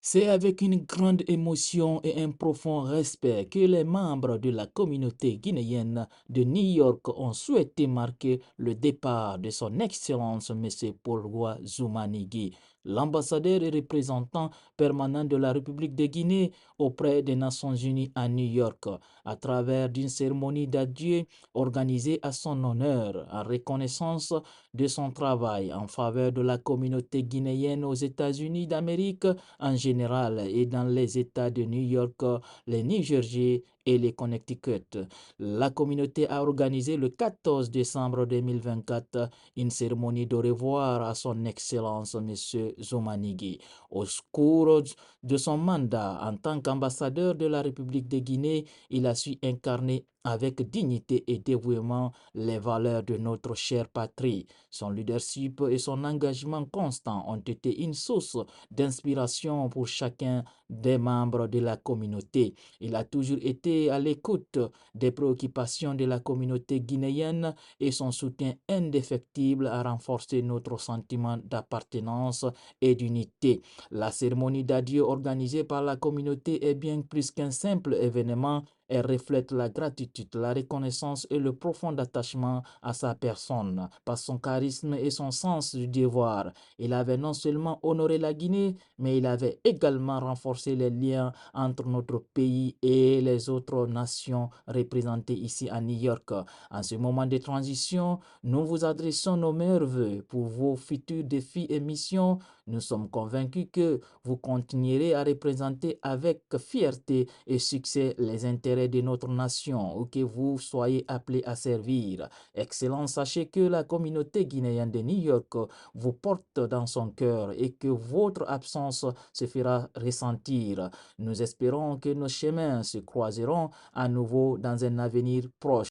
C'est avec une grande émotion et un profond respect que les membres de la communauté guinéenne de New York ont souhaité marquer le départ de son Excellence M. Paul Roy Zoumanigui, l'ambassadeur et représentant permanent de la République de Guinée auprès des Nations Unies à New York, à travers d'une cérémonie d'adieu organisée à son honneur en reconnaissance de son travail en faveur de la communauté guinéenne aux États-Unis d'Amérique en général et dans les États de New York, les New Jersey et les Connecticut. La communauté a organisé le 14 décembre 2024 une cérémonie de revoir à son Excellence M. Zomanigui. Au cours de son mandat en tant qu'ambassadeur de la République de Guinée, il a su incarner avec dignité et dévouement les valeurs de notre chère patrie. Son leadership et son engagement constant ont été une source d'inspiration pour chacun des membres de la communauté. Il a toujours été à l'écoute des préoccupations de la communauté guinéenne et son soutien indéfectible a renforcé notre sentiment d'appartenance et d'unité. La cérémonie d'adieu organisée par la communauté est bien plus qu'un simple événement. Elle reflète la gratitude, la reconnaissance et le profond attachement à sa personne. Par son charisme et son sens du devoir, il avait non seulement honoré la Guinée, mais il avait également renforcé les liens entre notre pays et les autres nations représentées ici à New York. En ce moment de transition, nous vous adressons nos meilleurs voeux pour vos futurs défis et missions. Nous sommes convaincus que vous continuerez à représenter avec fierté et succès les intérêts de notre nation, où que vous soyez appelés à servir. Excellence, sachez que la communauté guinéenne de New York vous porte dans son cœur et que votre absence se fera ressentir. Nous espérons que nos chemins se croiseront à nouveau dans un avenir proche.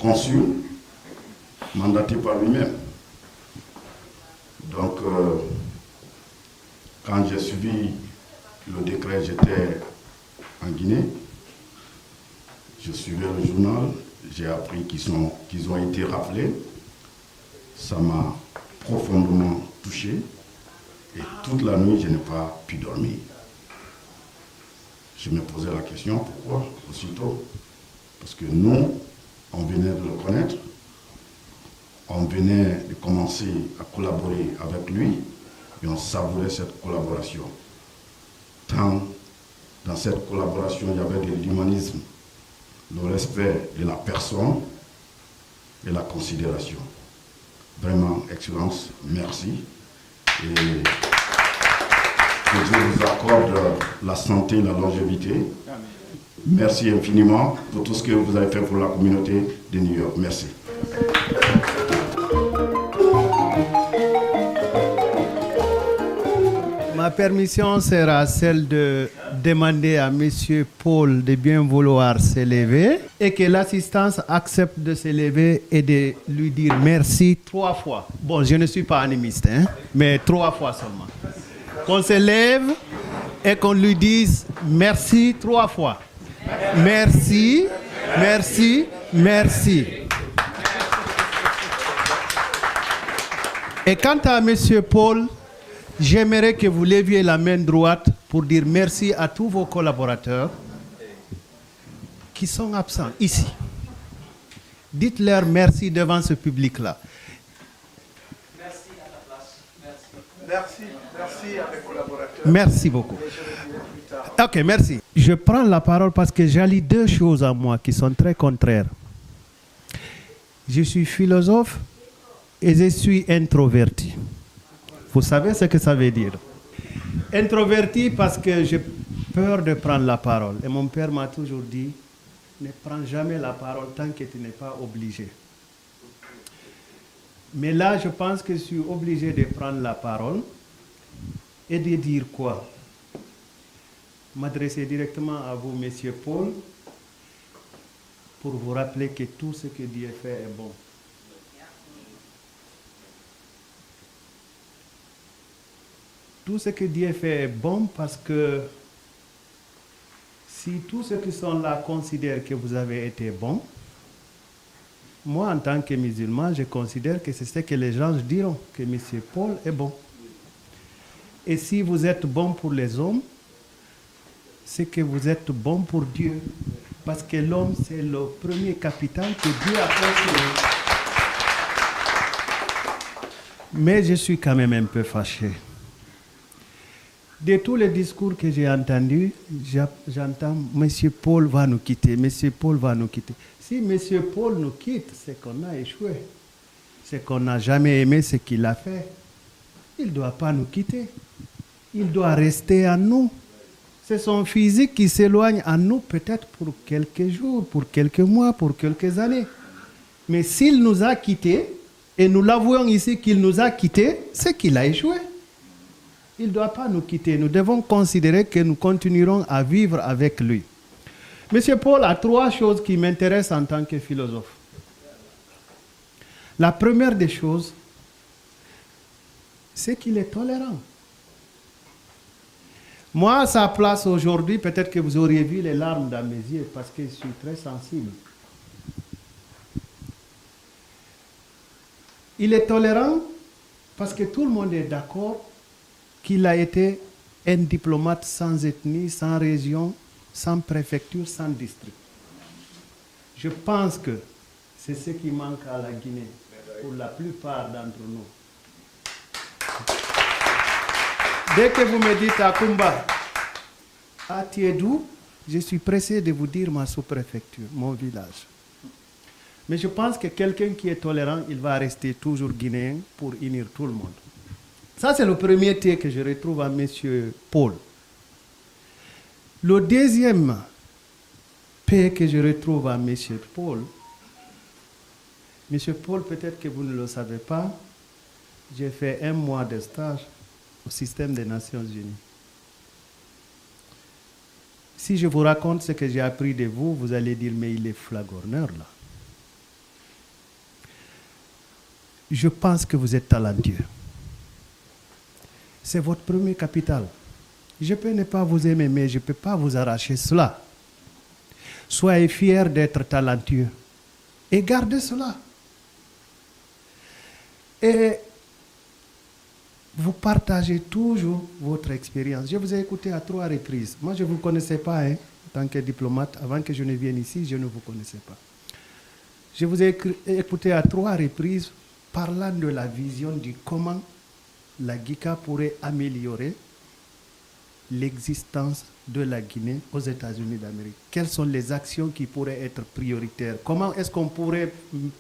Consul, mandaté par lui-même. Donc, quand j'ai suivi le décret, j'étais en Guinée. Je suivais le journal, j'ai appris qu'ils ont été rappelés. Ça m'a profondément touché et toute la nuit, je n'ai pas pu dormir. Je me posais la question, pourquoi aussitôt? Parce que nous, on venait de le connaître, on venait de commencer à collaborer avec lui et on savourait cette collaboration. Tant dans cette collaboration, il y avait de l'humanisme, le respect de la personne et la considération. Vraiment, Excellence, merci. Et que Dieu vous accorde la santé et la longévité. Merci infiniment pour tout ce que vous avez fait pour la communauté de New York. Merci. Ma permission sera celle de demander à M. Paul de bien vouloir se lever et que l'assistance accepte de se lever et de lui dire merci 3 fois. Bon, je ne suis pas animiste, hein, mais 3 fois seulement. Qu'on se lève et qu'on lui dise merci 3 fois. Merci, merci, merci. Et quant à M. Paul, j'aimerais que vous leviez la main droite pour dire merci à tous vos collaborateurs qui sont absents ici. Dites-leur merci devant ce public-là. Merci à ta place. Merci à mes collaborateurs. Merci beaucoup. Ok, merci. Je prends la parole parce que j'allie 2 choses à moi qui sont très contraires. Je suis philosophe et je suis introverti. Vous savez ce que ça veut dire? Introverti parce que j'ai peur de prendre la parole. Et mon père m'a toujours dit, ne prends jamais la parole tant que tu n'es pas obligé. Mais là, je pense que je suis obligé de prendre la parole et de dire quoi? M'adresser directement à vous, Monsieur Paul, pour vous rappeler que tout ce que Dieu fait est bon. Tout ce que Dieu fait est bon parce que si tous ceux qui sont là considèrent que vous avez été bon, moi en tant que musulman, je considère que c'est ce que les gens diront, que M. Paul est bon. Et si vous êtes bon pour les hommes, c'est que vous êtes bon pour Dieu. Parce que l'homme, c'est le premier capital que Dieu a construit. Mais je suis quand même un peu fâché. De tous les discours que j'ai entendus, j'entends M. Paul va nous quitter, M. Paul va nous quitter. Si M. Paul nous quitte, c'est qu'on a échoué. C'est qu'on n'a jamais aimé ce qu'il a fait. Il ne doit pas nous quitter. Il doit rester en nous. C'est son physique qui s'éloigne en nous peut-être pour quelques jours, pour quelques mois, pour quelques années. Mais s'il nous a quittés, et nous l'avouons ici qu'il nous a quittés, c'est qu'il a échoué. Il ne doit pas nous quitter. Nous devons considérer que nous continuerons à vivre avec lui. Monsieur Paul a 3 choses qui m'intéressent en tant que philosophe. La première des choses, c'est qu'il est tolérant. Moi, à sa place aujourd'hui, peut-être que vous auriez vu les larmes dans mes yeux parce que je suis très sensible. Il est tolérant parce que tout le monde est d'accord qu'il a été un diplomate sans ethnie, sans région, sans préfecture, sans district. Je pense que c'est ce qui manque à la Guinée pour la plupart d'entre nous. Dès que vous me dites à Kumba, à Tiédou, je suis pressé de vous dire ma sous-préfecture, mon village. Mais je pense que quelqu'un qui est tolérant, il va rester toujours guinéen pour unir tout le monde. Ça, c'est le premier thé que je retrouve à M. Paul. Le deuxième paix que je retrouve à M. Paul, M. Paul, peut-être que vous ne le savez pas, j'ai fait 1 mois de stage au système des Nations Unies. Si je vous raconte ce que j'ai appris de vous, vous allez dire, mais il est flagorneur là. Je pense que vous êtes talentueux. C'est votre premier capital. Je peux ne pas vous aimer, mais je ne peux pas vous arracher cela. Soyez fiers d'être talentueux. Et gardez cela. Et vous partagez toujours votre expérience. Je vous ai écouté à 3 reprises. Moi, je ne vous connaissais pas, hein, en tant que diplomate. Avant que je ne vienne ici, je ne vous connaissais pas. Je vous ai écouté à 3 reprises parlant de la vision du comment la GICA pourrait améliorer l'existence de la Guinée aux États-Unis d'Amérique. Quelles sont les actions qui pourraient être prioritaires? Comment est-ce qu'on pourrait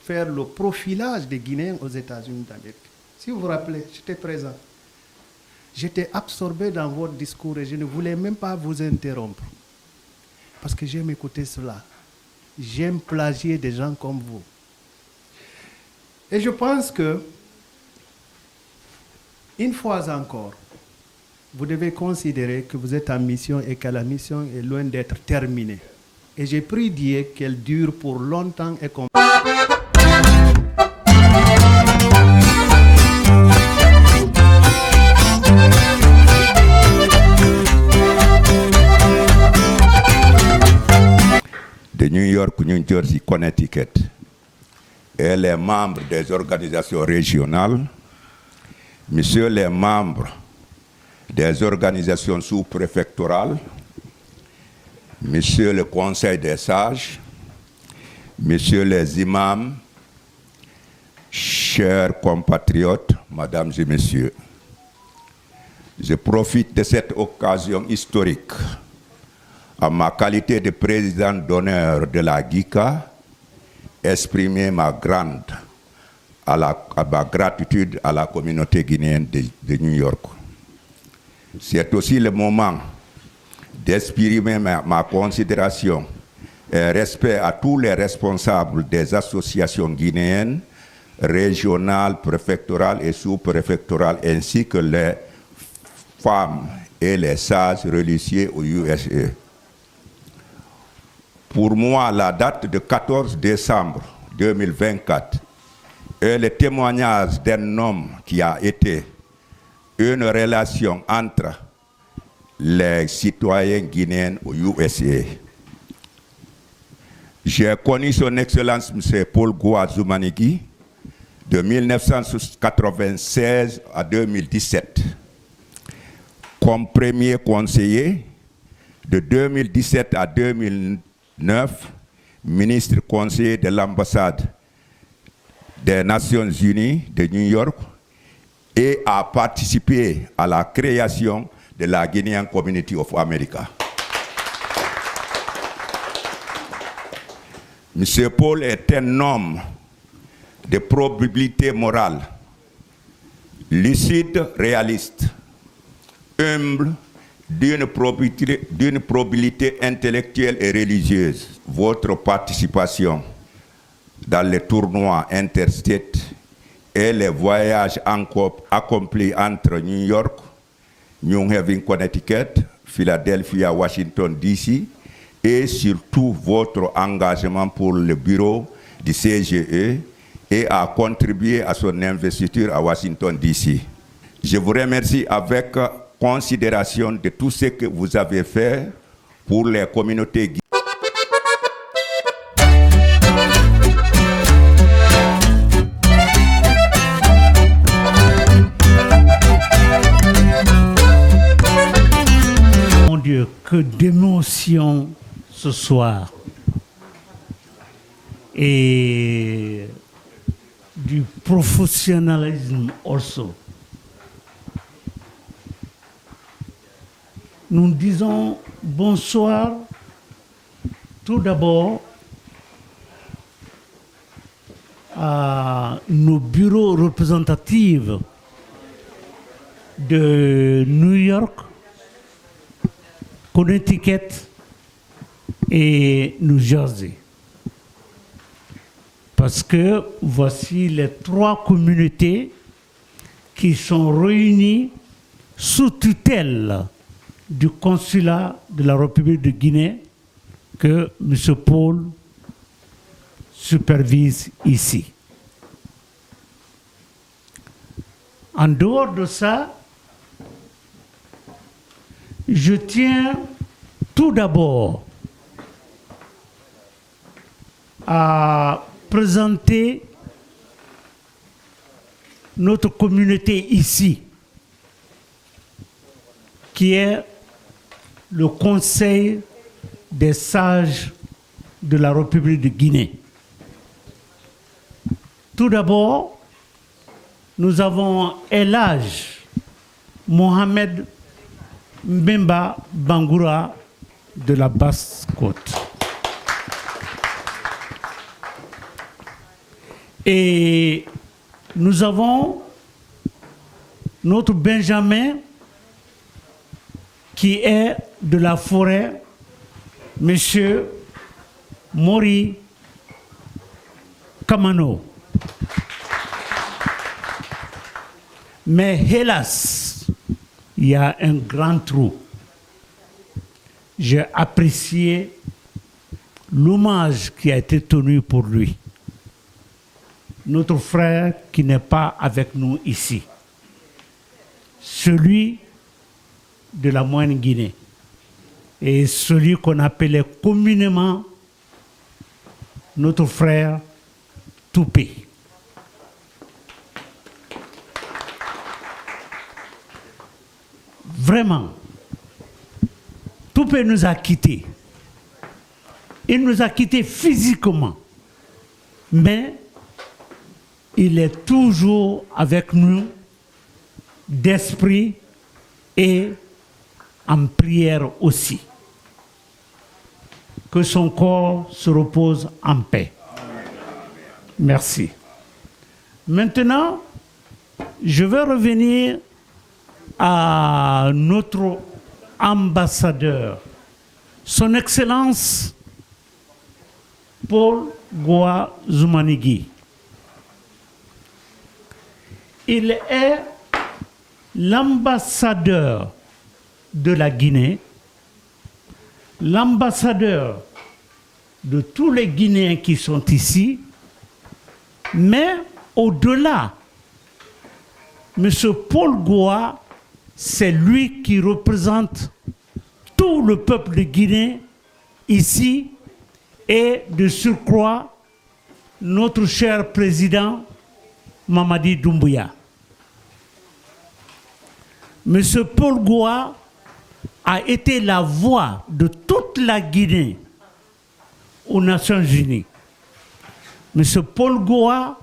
faire le profilage des Guinéens aux États-Unis d'Amérique? Si vous vous rappelez, j'étais présent. J'étais absorbé dans votre discours et je ne voulais même pas vous interrompre. Parce que j'aime écouter cela. J'aime plagier des gens comme vous. Et je pense que, une fois encore, vous devez considérer que vous êtes en mission et que la mission est loin d'être terminée. Et j'ai pris Dieu qu'elle dure pour longtemps et qu'on... De New York, New Jersey, Connecticut, et les membres des organisations régionales, messieurs les membres des organisations sous-préfectorales, messieurs le Conseil des sages, messieurs les imams, chers compatriotes, mesdames et messieurs, je profite de cette occasion historique en ma qualité de président d'honneur de la GICA, exprimer ma gratitude à la communauté guinéenne de New York. C'est aussi le moment d'exprimer ma considération et respect à tous les responsables des associations guinéennes, régionales, préfectorales et sous-préfectorales, ainsi que les femmes et les sages religieux aux USA. Pour moi, la date de 14 décembre 2024 est le témoignage d'un homme qui a été une relation entre les citoyens guinéens aux USA. J'ai connu son Excellence M. Paul Goa Zumanigi de 1996 à 2017 comme premier conseiller, de 2017 à 2009 ministre conseiller de l'ambassade des Nations Unies de New York et a participé à la création de la Guinean Community of America. M. Paul est un homme de probabilité morale, lucide, réaliste, humble, d'une probabilité intellectuelle et religieuse. Votre participation dans les tournois interstate et les voyages accomplis entre New York, New Haven, Connecticut, Philadelphia, Washington, D.C. et surtout votre engagement pour le bureau du CGE et a contribué à son investiture à Washington, D.C. Je vous remercie avec considération de tout ce que vous avez fait pour les communautés guinéennes. Mon Dieu, que d'émotion ce soir et du professionnalisme also. Nous disons bonsoir tout d'abord à nos bureaux représentatifs de New York, Connecticut et New Jersey. Parce que voici les trois communautés qui sont réunies sous tutelle du consulat de la République de Guinée que M. Paul supervise ici. En dehors de ça, je tiens tout d'abord à présenter notre communauté ici, qui est le Conseil des sages de la République de Guinée. Tout d'abord, nous avons El Hadj Mohamed Mbemba Bangoura de la Basse-Côte. Et nous avons notre Benjamin qui est de la forêt, Monsieur Mori Kamano. Mais hélas, il y a un grand trou. J'ai apprécié l'hommage qui a été tenu pour lui. Notre frère qui n'est pas avec nous ici, celui de la Moyenne-Guinée et celui qu'on appelait communément notre frère Toupé. Vraiment, Toupé nous a quittés. Il nous a quittés physiquement, mais il est toujours avec nous d'esprit et en prière aussi. Que son corps se repose en paix. Merci. Maintenant, je vais revenir à notre ambassadeur, Son Excellence Paul Goa Zumanigi. Il est l'ambassadeur de la Guinée, l'ambassadeur de tous les Guinéens qui sont ici, mais au-delà, M. Paul Goa, c'est lui qui représente tout le peuple de Guinée ici et de surcroît notre cher président Mamadi Doumbouya. M. Paul Goa a été la voix de toute la Guinée aux Nations Unies. M. Paul Goa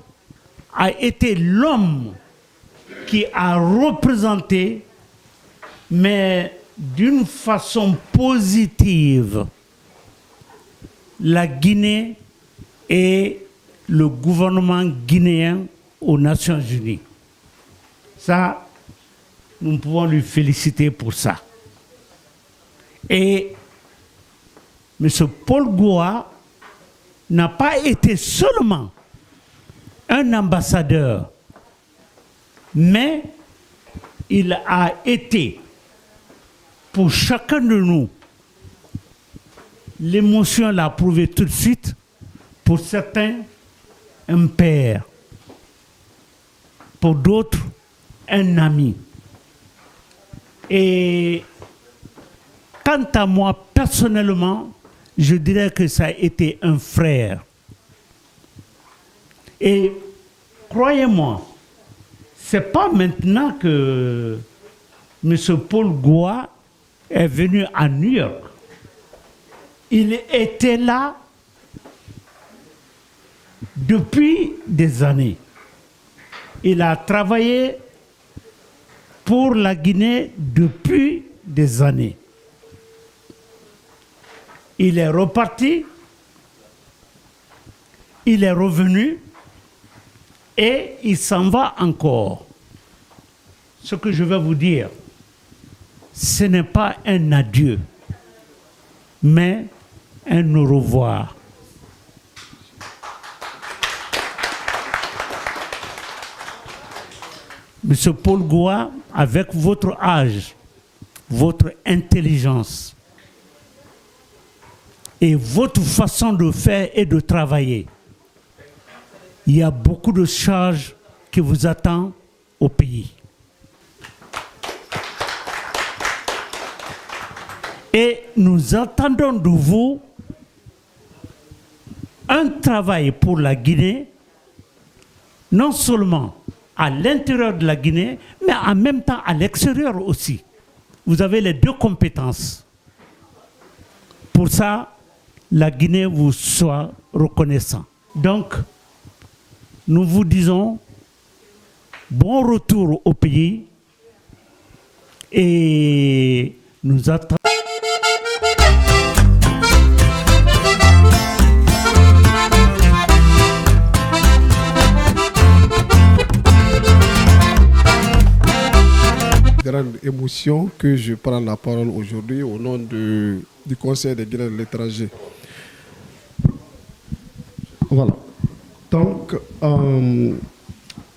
a été l'homme qui a représenté, mais d'une façon positive, la Guinée et le gouvernement guinéen aux Nations Unies. Ça, nous pouvons lui féliciter pour ça. Et M. Paul Goa n'a pas été seulement un ambassadeur, mais il a été pour chacun de nous, l'émotion l'a prouvé tout de suite, pour certains, un père, pour d'autres, un ami. Et quant à moi, personnellement, je dirais que ça a été un frère. Et croyez-moi, ce n'est pas maintenant que M. Paul Goa est venu à New York. Il était là depuis des années. Il a travaillé pour la Guinée depuis des années. Il est reparti, il est revenu et il s'en va encore. Ce que je vais vous dire, ce n'est pas un adieu, mais un au revoir. Monsieur Paul Goa, avec votre âge, votre intelligence et votre façon de faire et de travailler, il y a beaucoup de charges qui vous attendent au pays. Et nous attendons de vous un travail pour la Guinée, non seulement à l'intérieur de la Guinée, mais en même temps à l'extérieur aussi. Vous avez les deux compétences. Pour ça, la Guinée vous soit reconnaissant. Donc, nous vous disons bon retour au pays et nous attendons. Grande émotion que je prends la parole aujourd'hui au nom du Conseil des Guinéens de l'étranger. Voilà. Donc,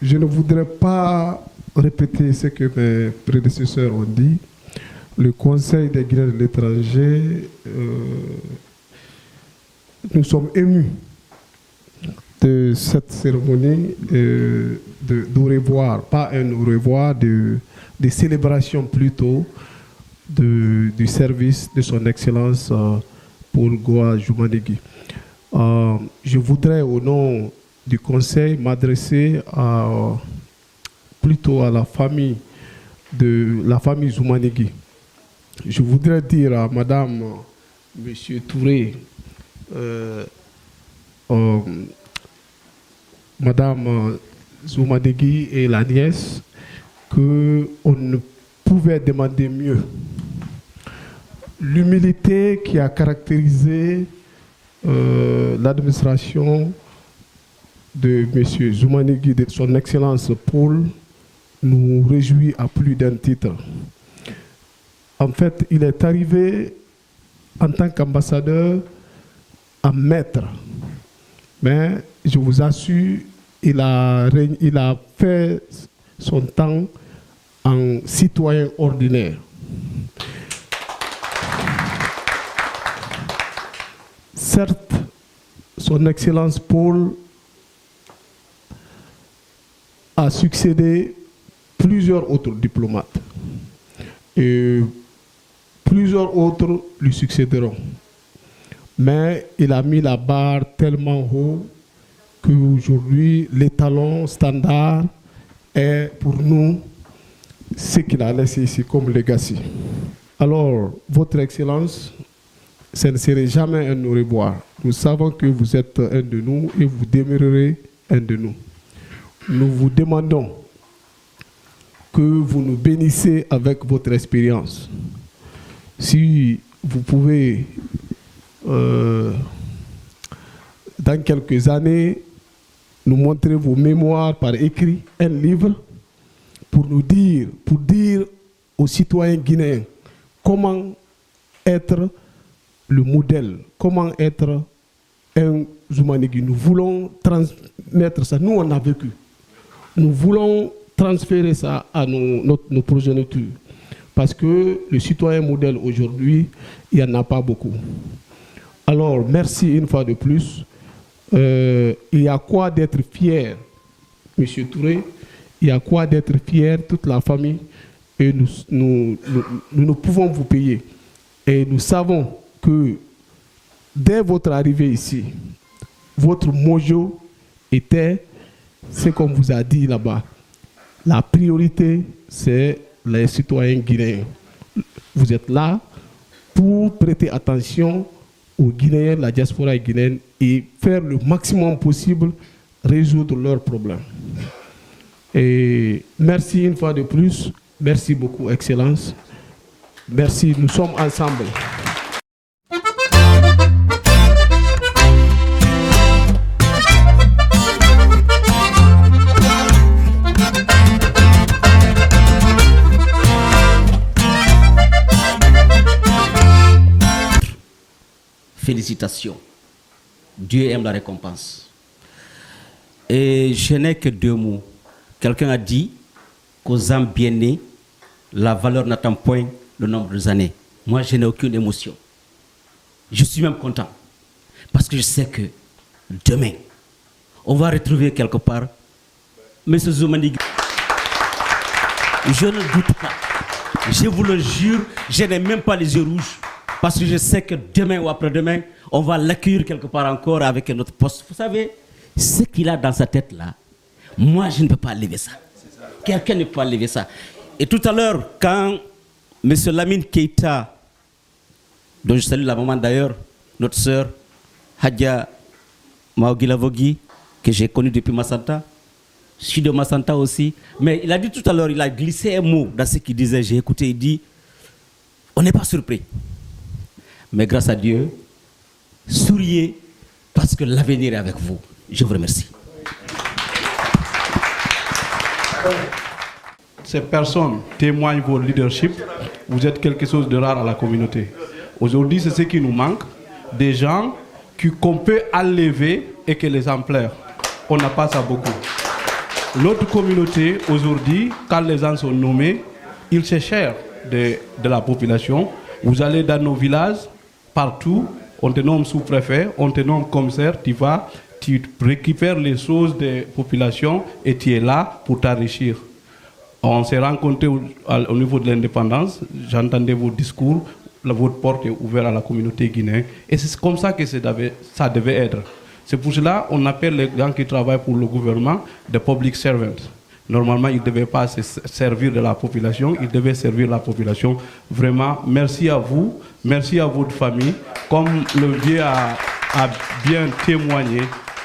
je ne voudrais pas répéter ce que mes prédécesseurs ont dit. Le Conseil des Guinéens de l'étranger, nous sommes émus de cette cérémonie de revoir, pas un au revoir, des célébrations plutôt du service de son Excellence Paul Goa Joumanégui. Je voudrais au nom du Conseil m'adresser plutôt à la famille Joumanégui. Je voudrais dire à Madame, Monsieur Touré, Madame Joumanégui et la nièce, qu'on ne pouvait demander mieux. L'humilité qui a caractérisé l'administration de M. Joumanégui, de son Excellence Paul, nous réjouit à plus d'un titre. En fait, il est arrivé en tant qu'ambassadeur à maître. Mais je vous assure, il a fait son temps en citoyen ordinaire. Certes, son Excellence Paul a succédé plusieurs autres diplomates. Et plusieurs autres lui succéderont. Mais il a mis la barre tellement haut qu'aujourd'hui, l'étalon standard est pour nous ce qu'il a laissé ici comme legacy. Alors, Votre Excellence, ce ne serait jamais un au revoir. Nous savons que vous êtes un de nous et vous demeurerez un de nous. Nous vous demandons que vous nous bénissez avec votre expérience. Si vous pouvez, dans quelques années, nous montrer vos mémoires par écrit, un livre, pour dire aux citoyens guinéens comment être le modèle, comment être un Joumanégui. Nous voulons transmettre ça. Nous, on a vécu. Nous voulons transférer ça à nos progénitures. Parce que le citoyen modèle aujourd'hui, il n'y en a pas beaucoup. Alors, merci une fois de plus. Il y a quoi d'être fier, M. Touré. Il y a quoi d'être fier, toute la famille. Et nous pouvons vous payer. Et nous savons que dès votre arrivée ici, votre mojo était ce qu'on vous a dit là-bas. La priorité, c'est les citoyens guinéens. Vous êtes là pour prêter attention aux Guinéens, la diaspora guinéenne, et faire le maximum possible, résoudre leurs problèmes. Et merci une fois de plus. Merci beaucoup, Excellence. Merci, nous sommes ensemble. Félicitations. Dieu aime la récompense. Et je n'ai que deux mots. Quelqu'un a dit qu'aux âmes bien nées, la valeur n'attend point le nombre des années. Moi, je n'ai aucune émotion. Je suis même content. Parce que je sais que demain, on va retrouver quelque part M. Joumanégui. Je ne doute pas. Je vous le jure, je n'ai même pas les yeux rouges. Parce que je sais que demain ou après-demain, on va l'accueillir quelque part encore avec notre poste. Vous savez, ce qu'il a dans sa tête là, moi je ne peux pas lever ça. Quelqu'un ne peut pas lever ça. Et tout à l'heure, quand M. Lamine Keïta, dont je salue la maman d'ailleurs, notre sœur, Hadja Maogilavogui, que j'ai connue depuis Massanta, je suis de Massanta aussi, mais il a dit tout à l'heure, il a glissé un mot dans ce qu'il disait, j'ai écouté, il dit, on n'est pas surpris. Mais grâce à Dieu, souriez parce que l'avenir est avec vous. Je vous remercie. Ces personnes témoignent votre leadership. Vous êtes quelque chose de rare à la communauté. Aujourd'hui, c'est ce qui nous manque. Des gens qu'on peut enlever et que les exemplaires. On n'a pas ça beaucoup. L'autre communauté, aujourd'hui, quand les gens sont nommés, ils se cherchent de la population. Vous allez dans nos villages, partout, on te nomme sous-préfet, on te nomme commissaire, tu vas, tu récupères les choses des populations et tu es là pour t'enrichir. On s'est rencontrés au niveau de l'indépendance, j'entendais vos discours, votre porte est ouverte à la communauté guinéenne et c'est comme ça que ça devait être. C'est pour cela qu'on appelle les gens qui travaillent pour le gouvernement des public servants. Normalement, ils ne devaient pas se servir de la population, ils devaient servir la population. Vraiment, merci à vous, merci à votre famille. Comme le vieux a bien témoigné,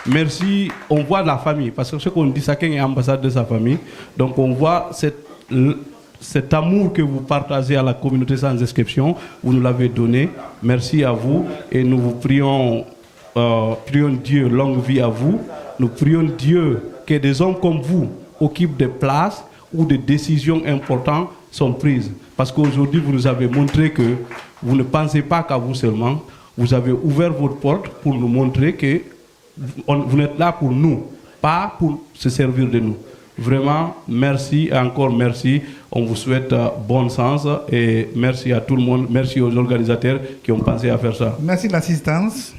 merci, on voit la famille, parce que ce qu'on dit, chacun est ambassade de sa famille. Donc on voit cet amour que vous partagez à la communauté sans exception, vous nous l'avez donné. Merci à vous et nous vous prions, prions Dieu, longue vie à vous. Nous prions Dieu que des hommes comme vous occupent des places où des décisions importantes sont prises. Parce qu'aujourd'hui, vous nous avez montré que vous ne pensez pas qu'à vous seulement. Vous avez ouvert votre porte pour nous montrer que vous êtes là pour nous, pas pour se servir de nous. Vraiment, merci et encore merci. On vous souhaite bon sens et merci à tout le monde. Merci aux organisateurs qui ont pensé à faire ça. Merci de l'assistance.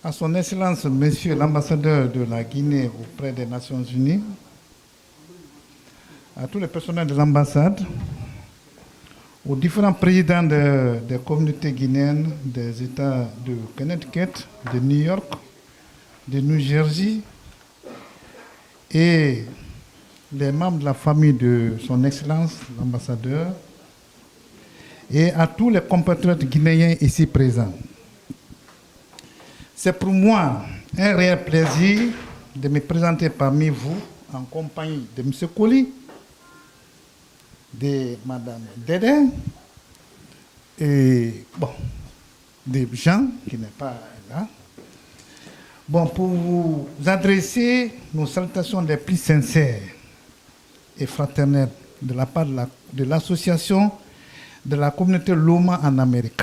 À son Excellence, Monsieur l'ambassadeur de la Guinée auprès des Nations Unies, à tous les personnels de l'ambassade, aux différents présidents des communautés guinéennes des États de Connecticut, de New York, de New Jersey, et les membres de la famille de son Excellence, l'ambassadeur, et à tous les compatriotes guinéens ici présents. C'est pour moi un réel plaisir de me présenter parmi vous en compagnie de M. Koli, de Mme Dédé et bon, de Jean qui n'est pas là. Bon, pour vous adresser nos salutations les plus sincères et fraternelles de la part de l'association de la communauté Loma en Amérique.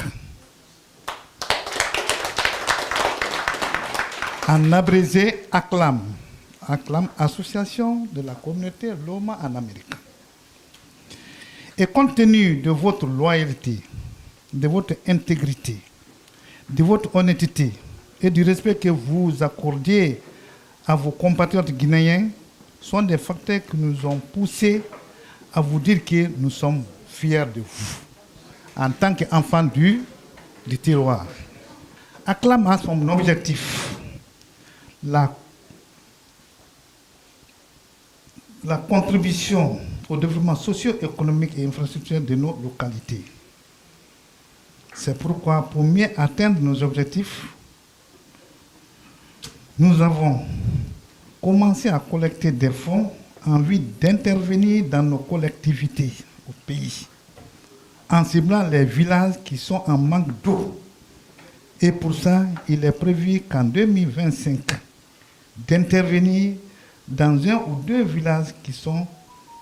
En abrégé ACLAM, ACLAM, Association de la communauté Loma en Amérique. Et compte tenu de votre loyauté, de votre intégrité, de votre honnêteté et du respect que vous accordiez à vos compatriotes guinéens, sont des facteurs qui nous ont poussés à vous dire que nous sommes fiers de vous, en tant qu'enfants du terroir. ACLAM a son objectif, la contribution au développement socio-économique et infrastructurel de nos localités. C'est pourquoi, pour mieux atteindre nos objectifs, nous avons commencé à collecter des fonds en vue d'intervenir dans nos collectivités au pays, en ciblant les villages qui sont en manque d'eau. Et pour ça, il est prévu qu'en 2025, d'intervenir dans un ou deux villages qui sont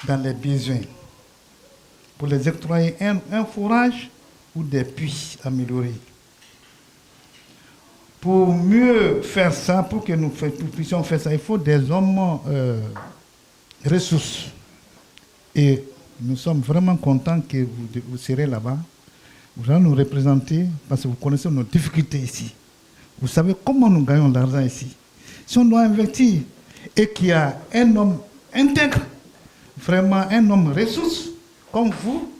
dans les besoins, pour les octroyer un forage ou des puits améliorés. Pour mieux faire ça, pour que nous puissions faire ça, il faut des hommes ressources. Et nous sommes vraiment contents que vous serez là-bas. Vous allez nous représenter parce que vous connaissez nos difficultés ici. Vous savez comment nous gagnons l'argent ici. Si on doit investir et qu'il y a un homme intègre, vraiment un homme ressource comme vous,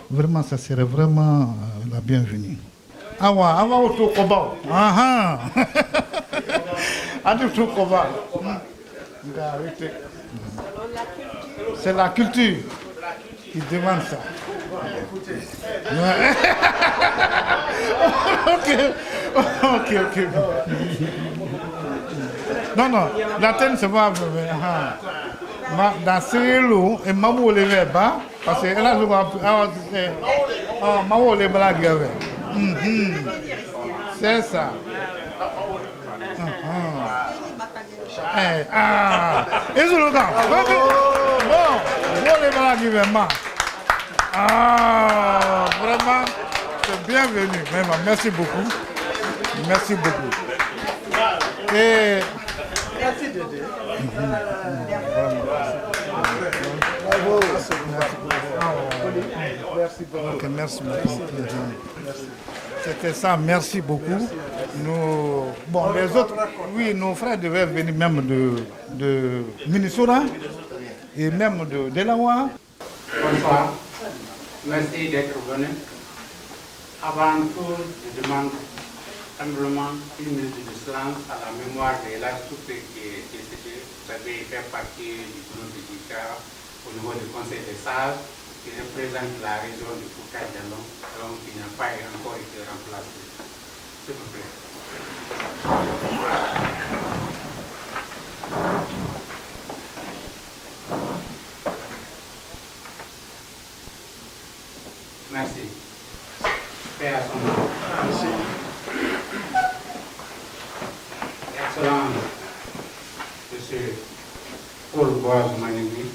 vraiment ça serait vraiment la bienvenue. Awa auto koba. Aha. Adu to koba. C'est la culture qui demande ça. Ok. Non, la tête c'est pas. Dans ce lot, et maman le met bas, parce que là je vois. Maman le blague. C'est ça. Et je le gars. Bon, les blagues, vraiment, c'est bienvenu. Vraiment, merci beaucoup. Merci beaucoup. Et Merci Dédé. Bravo. Merci beaucoup. C'était ça, merci beaucoup. Bon, les autres, oui, nos frères devaient venir même de Minnesota et même de Delaware. Bonsoir, merci d'être venu. Avant tout, je demande simplement une minute de silence à la mémoire de la soupe qui est décédée. Vous avez fait partie du groupe de Dika au niveau du Conseil des sages qui représente la région du Foucault-Diallo, donc qui n'a pas encore été remplacé. S'il vous plaît. Merci. Paix à son nom. Merci. Excellent, Monsieur Paul Boaz-Manigui,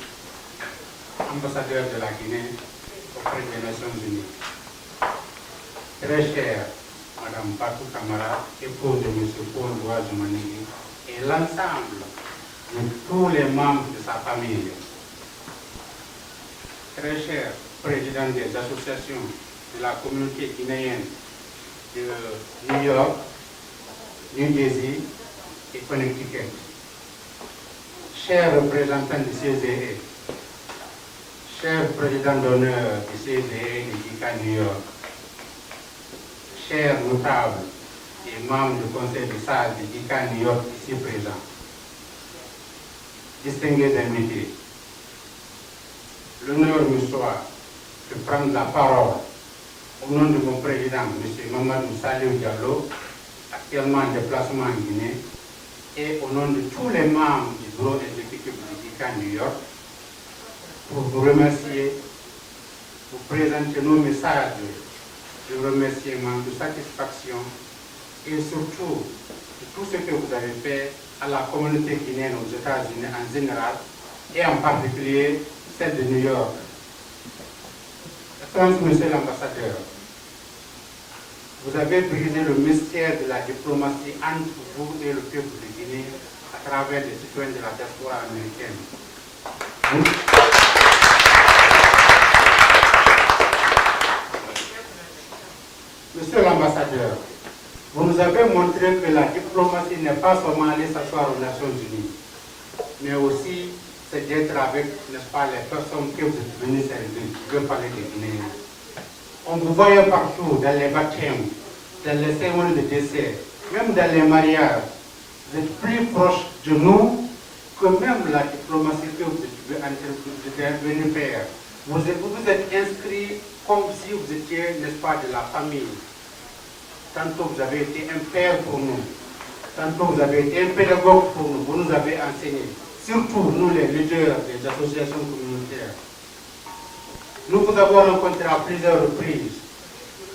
ambassadeur de la Guinée auprès des Nations Unies. Très chère Madame Fatou Camara, épouse de M. Paul Boaz-Manigui, et l'ensemble de tous les membres de sa famille. Très cher président des associations de la communauté guinéenne de New York, New Jersey et Connecticut. Chers représentants du CGE, cher président d'honneur du CGE de Dika New York, chers notables et membres du conseil de sages de Dika New York ici présents, distingués invités, l'honneur me soit de prendre la parole au nom de mon président, M. Mamadou Salih Diallo, actuellement en déplacement en Guinée, et au nom de tous les membres du bureau exécutif de Dika New York, pour vous remercier, vous présenter nos messages de remerciement, de satisfaction, et surtout de tout ce que vous avez fait à la communauté guinéenne aux États-Unis en général, et en particulier celle de New York. Monsieur l'ambassadeur, vous avez brisé le mystère de la diplomatie entre vous et le peuple de Guinée à travers les citoyens de la diaspora américaine. Monsieur l'ambassadeur, vous nous avez montré que la diplomatie n'est pas seulement aller s'asseoir aux Nations Unies, mais aussi c'est d'être avec, n'est-ce pas, les personnes que vous êtes venus servir, qui veulent parler des Guinéens. On vous voyait partout, dans les baptêmes, dans les cérémonies de décès, même dans les mariages. Vous êtes plus proche de nous que même la diplomatie que vous êtes venu faire. Vous êtes inscrit comme si vous étiez, n'est-ce pas, de la famille. Tantôt vous avez été un père pour nous, tantôt vous avez été un pédagogue pour nous, vous nous avez enseigné. Surtout nous les leaders des associations communautaires. Nous vous avons rencontrés à plusieurs reprises.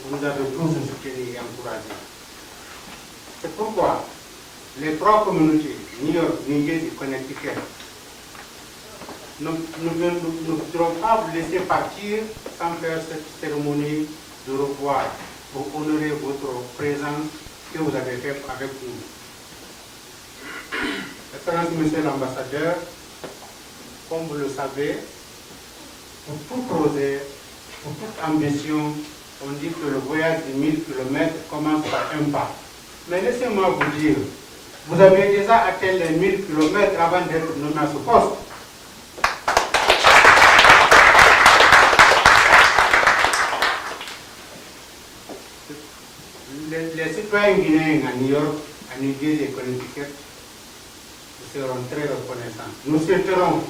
Vous nous avez tous soutenus et encouragés. C'est pourquoi les trois communautés, New York, New Jersey et Connecticut, nous ne voudrons pas vous laisser partir sans faire cette cérémonie de revoir pour honorer votre présence que vous avez faite avec nous. Excellence, Monsieur l'ambassadeur, comme vous le savez, pour tout projet, pour toute ambition, on dit que le voyage de 1000 km commence par un pas. Mais laissez-moi vous dire, vous avez déjà atteint les 1000 km avant d'être nommé à ce poste. Les citoyens guinéens à New York, à New Jersey et Connecticut seront très reconnaissants. Nous souhaiterons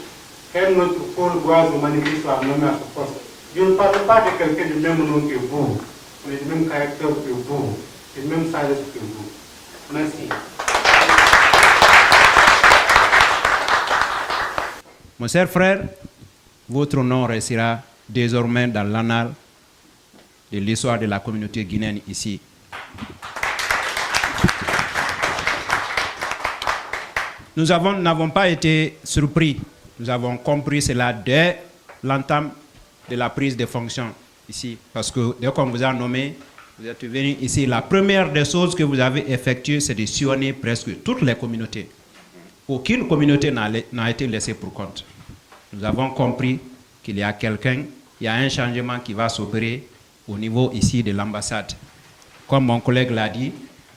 que notre Paul Boaz-Manigui soit nommé à ce poste. Je ne parle pas de quelqu'un du même nom que vous, mais du même caractère que vous, du même sagesse que vous. Merci. Mon cher frère, votre nom restera désormais dans l'annale de l'histoire de la communauté guinéenne ici. Nous n'avons pas été surpris. Nous avons compris cela dès l'entame de la prise de fonction ici. Parce que dès qu'on vous a nommé, vous êtes venu ici. La première des choses que vous avez effectuées, c'est de sillonner presque toutes les communautés. aucune communauté n'a été laissée pour compte. Nous avons compris qu'il y a il y a un changement qui va s'opérer au niveau ici de l'ambassade. Comme mon collègue l'a dit,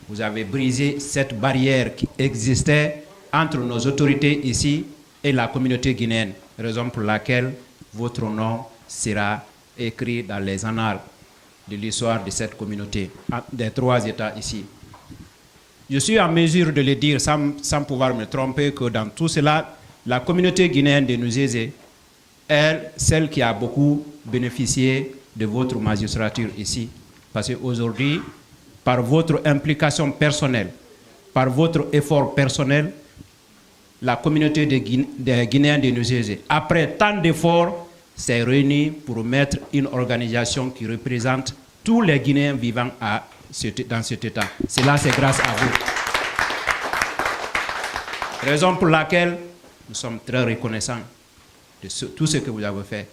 vous avez brisé cette barrière qui existait entre nos autorités ici et la communauté guinéenne, raison pour laquelle votre nom sera écrit dans les annales de l'histoire de cette communauté, des 3 États ici. Je suis en mesure de le dire sans pouvoir me tromper que dans tout cela, la communauté guinéenne de Nuzézé est celle qui a beaucoup bénéficié de votre magistrature ici. Parce qu'aujourd'hui, par votre implication personnelle, par votre effort personnel, la communauté des Guinéens de Nuzézé, après tant d'efforts, s'est réunie pour mettre une organisation qui représente tous les Guinéens vivant dans cet État. Cela, c'est grâce à vous. Raison pour laquelle nous sommes très reconnaissants de tout ce que vous avez fait.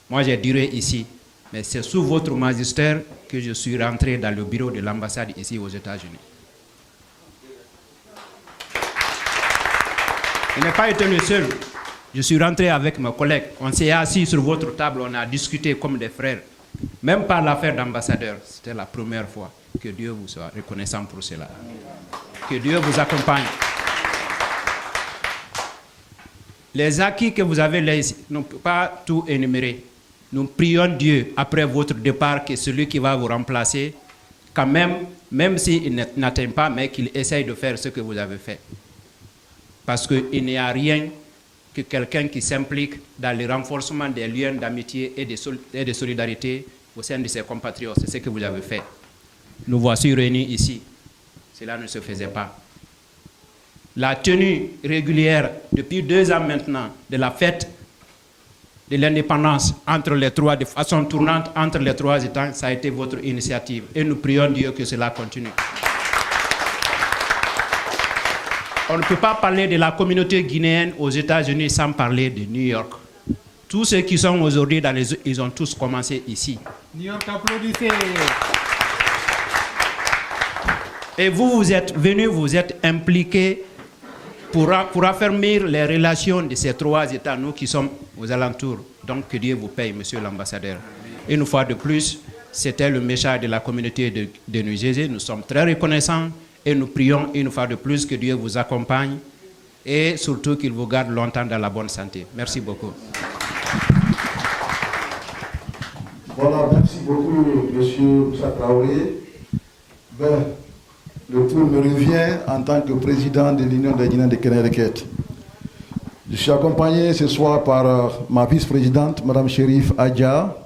Moi, je dirais ici, mais c'est sous votre magistère que je suis rentré dans le bureau de l'ambassade ici aux États-Unis. Je n'ai pas été le seul. Je suis rentré avec mes collègues. On s'est assis sur votre table, on a discuté comme des frères. Même par l'affaire d'ambassadeur, c'était la première fois. Que Dieu vous soit reconnaissant pour cela. Que Dieu vous accompagne. Les acquis que vous avez là ici, on ne peut pas tout énumérer. Nous prions Dieu, après votre départ, que celui qui va vous remplacer, quand même s'il n'atteint pas, mais qu'il essaye de faire ce que vous avez fait. Parce qu'il n'y a rien que quelqu'un qui s'implique dans le renforcement des liens d'amitié et de solidarité au sein de ses compatriotes. C'est ce que vous avez fait. Nous voici réunis ici. Cela ne se faisait pas. La tenue régulière, depuis 2 ans maintenant, de la fête de l'indépendance de façon tournante entre les 3 États, ça a été votre initiative. Et nous prions Dieu que cela continue. On ne peut pas parler de la communauté guinéenne aux États-Unis sans parler de New York. Tous ceux qui sont aujourd'hui ils ont tous commencé ici. New York, applaudissez. Et vous êtes venus, vous êtes impliqués pour affermir les relations de ces 3 États, nous qui sommes aux alentours. Donc que Dieu vous paye, monsieur l'ambassadeur. Une fois de plus, c'était le message de la communauté de Nuzézé. Nous sommes très reconnaissants et nous prions une fois de plus que Dieu vous accompagne et surtout qu'il vous garde longtemps dans la bonne santé. Merci beaucoup. Voilà, merci beaucoup, monsieur Moussa Traoré. Le tour me revient en tant que président de l'Union des Guinéens de Kenereket. Je suis accompagné ce soir par ma vice-présidente, Mme Chérif Adja.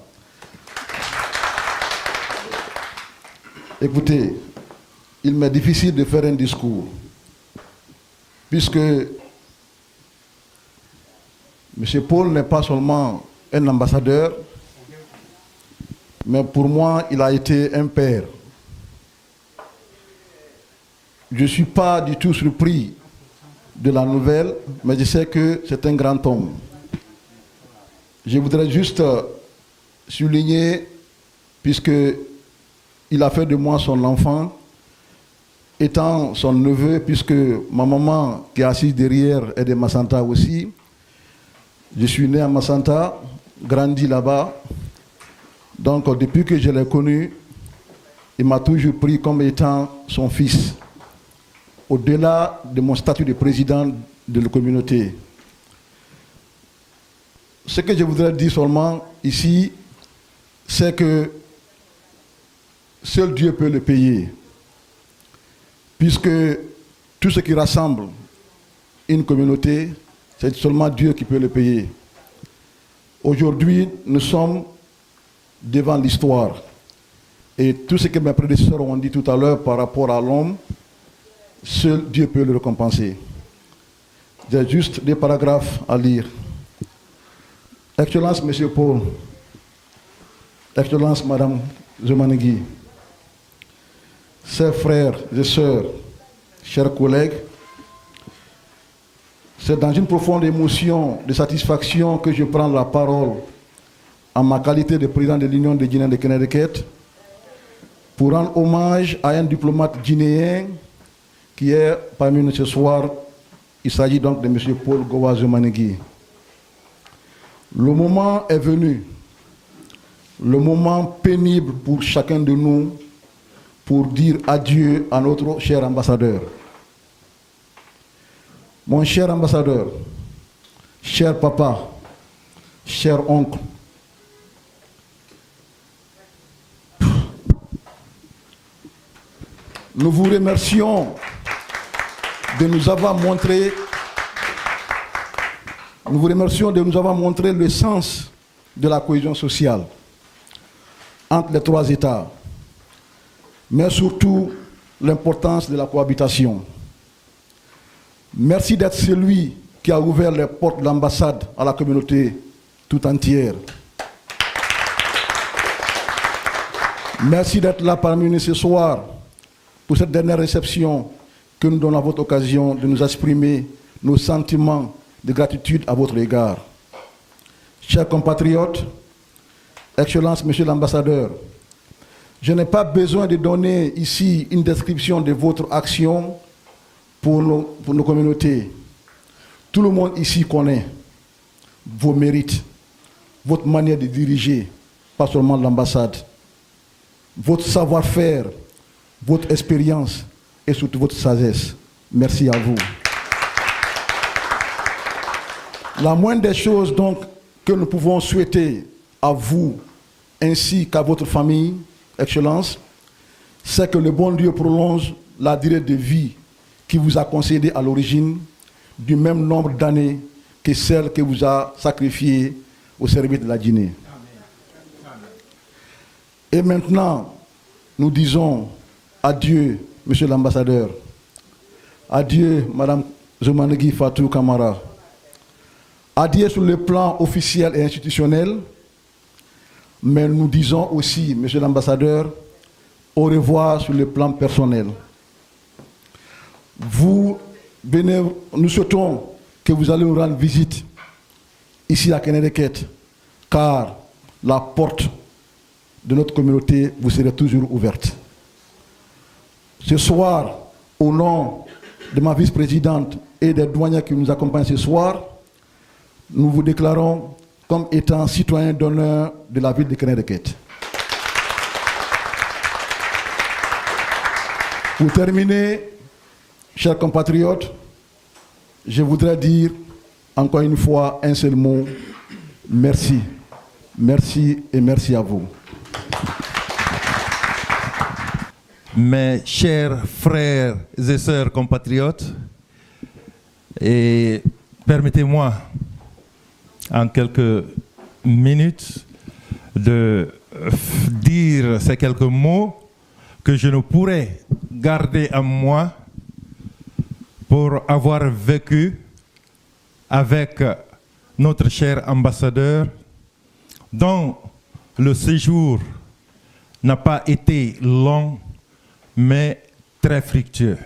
Écoutez, il m'est difficile de faire un discours, puisque M. Paul n'est pas seulement un ambassadeur, mais pour moi, il a été un père. Je ne suis pas du tout surpris de la nouvelle, mais je sais que c'est un grand homme. Je voudrais juste souligner, puisqu'il a fait de moi son enfant, étant son neveu, puisque ma maman qui est assise derrière est de Massanta aussi. Je suis né à Massanta, grandi là-bas. Donc depuis que je l'ai connu, il m'a toujours pris comme étant son fils, au-delà de mon statut de président de la communauté. Ce que je voudrais dire seulement ici, c'est que seul Dieu peut le payer. Puisque tout ce qui rassemble une communauté, c'est seulement Dieu qui peut le payer. Aujourd'hui, nous sommes devant l'histoire. Et tout ce que mes prédécesseurs ont dit tout à l'heure par rapport à l'homme, seul Dieu peut le récompenser. J'ai juste des paragraphes à lire. Excellence, Monsieur Paul. Excellence, Madame Zomanegui. Chers frères et sœurs, chers collègues, c'est dans une profonde émotion de satisfaction que je prends la parole en ma qualité de président de l'Union des Guinéens de Kenereket pour rendre hommage à un diplomate guinéen qui est parmi nous ce soir, Il s'agit donc de M. Paul Gowa Zomanegui. Le moment est venu, le moment pénible pour chacun de nous, pour dire adieu à notre cher ambassadeur. Mon cher ambassadeur, cher papa, cher oncle, nous vous remercions de nous avoir montré le sens de la cohésion sociale entre les trois États, mais surtout l'importance de la cohabitation. Merci d'être celui qui a ouvert les portes de l'ambassade à la communauté tout entière. Merci d'être là parmi nous ce soir pour cette dernière réception que nous donnons à votre occasion de nous exprimer nos sentiments de gratitude à votre égard. Chers compatriotes, Excellence, Monsieur l'ambassadeur, je n'ai pas besoin de donner ici une description de votre action pour nos communautés. Tout le monde ici connaît vos mérites, votre manière de diriger, pas seulement l'ambassade, votre savoir-faire, votre expérience et surtout votre sagesse. Merci à vous. La moindre des choses donc que nous pouvons souhaiter à vous ainsi qu'à votre famille, Excellence, c'est que le bon Dieu prolonge la durée de vie qui vous a concédée à l'origine du même nombre d'années que celle que vous a sacrifiée au service de la Guinée. Et maintenant, nous disons adieu, Monsieur l'ambassadeur. Adieu, Madame Zomanegui Fatou Kamara. Adieu sur le plan officiel et institutionnel, mais nous disons aussi, Monsieur l'ambassadeur, au revoir sur le plan personnel. Nous souhaitons que vous allez nous rendre visite ici à Kénédéket, car la porte de notre communauté vous sera toujours ouverte. Ce soir, au nom de ma vice-présidente et des douaniers qui nous accompagnent ce soir, nous vous déclarons comme étant citoyens d'honneur de la ville de Kénédéket. Pour terminer, chers compatriotes, je voudrais dire encore une fois un seul mot. Merci. Merci et merci à vous. Mes chers frères et sœurs compatriotes, et permettez-moi en quelques minutes de dire ces quelques mots que je ne pourrais garder à moi pour avoir vécu avec notre cher ambassadeur dont le séjour n'a pas été long mais très fructueux.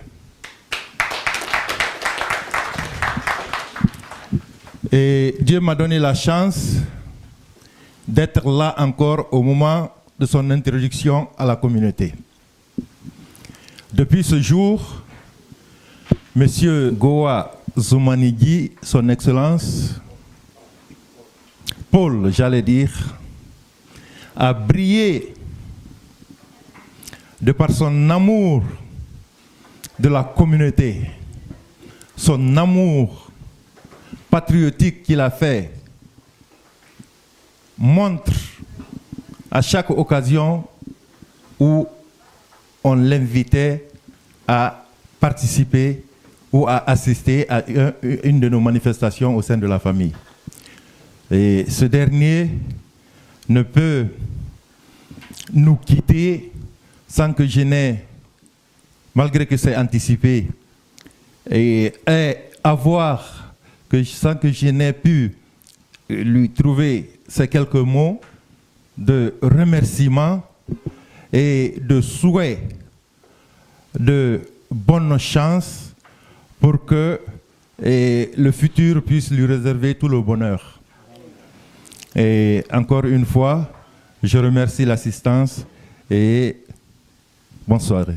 Et Dieu m'a donné la chance d'être là encore au moment de son introduction à la communauté. Depuis ce jour, Monsieur Gowa Zomanegui, son Excellence, Paul, j'allais dire, a brillé de par son amour de la communauté, son amour patriotique qu'il a fait, montre à chaque occasion où on l'invitait à participer ou à assister à une de nos manifestations au sein de la famille. Et ce dernier ne peut nous quitter sans que je n'ai, malgré que c'est anticipé, et sans que je n'ai pu lui trouver ces quelques mots de remerciement et de souhait de bonne chance pour que le futur puisse lui réserver tout le bonheur. Et encore une fois, je remercie l'assistance et bonne soirée.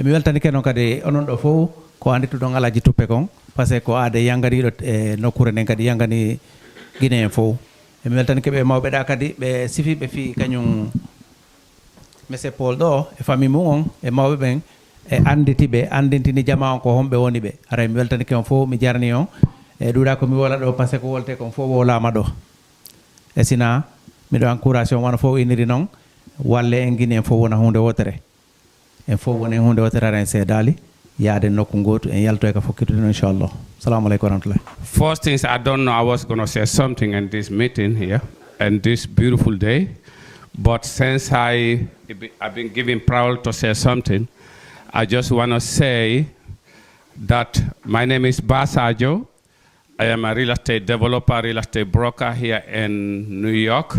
mi weltani keno kadi onon ɗo fof ko andi to don alaji tuppe kon parce que ko ade yangani do nokure nen kadi yangani Guinée fo e meltan ke be mawbe da kadi be sifi be fi kanyum monsieur Paul do e famille mum e mawbe ben e anditi be andintini jama ko hombe woni be ara mi weltani ke on fo mi jarni on e duda ko mi wala do parce que wolte kon fo wala ma do e sina mi do encouragement wana fo iniri non walle en Guinée fo wona hunde wotere en fo wona hunde wotere ren se dali yaade nokku goto en yalto e ka fokkitude inshallah. Assalamu alaykum wa rahmatullah. First things, I don't know, I was going to say something in this meeting here and this beautiful day, but since I've been given proud to say something, I just want to say that my name is Basajo. I am a real estate developer, real estate broker here in New York,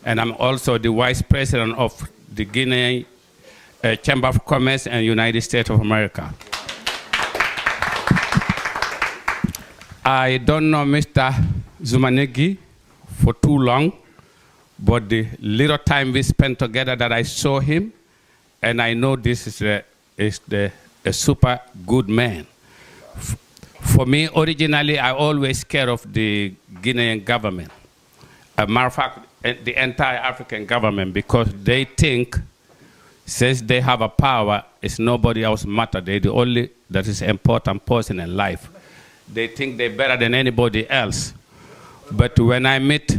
and I'm also the vice president of the Guinea Chamber of Commerce and United States of America. I don't know Mr. Zumanigi for too long, but the little time we spent together that I saw him, and I know this is a super good man. For me, originally, I always care of the Guinean government. As a matter of fact, the entire African government, because they think, since they have a power, it's nobody else matter. They're the only that is important person in life. They think they're better than anybody else. But when I meet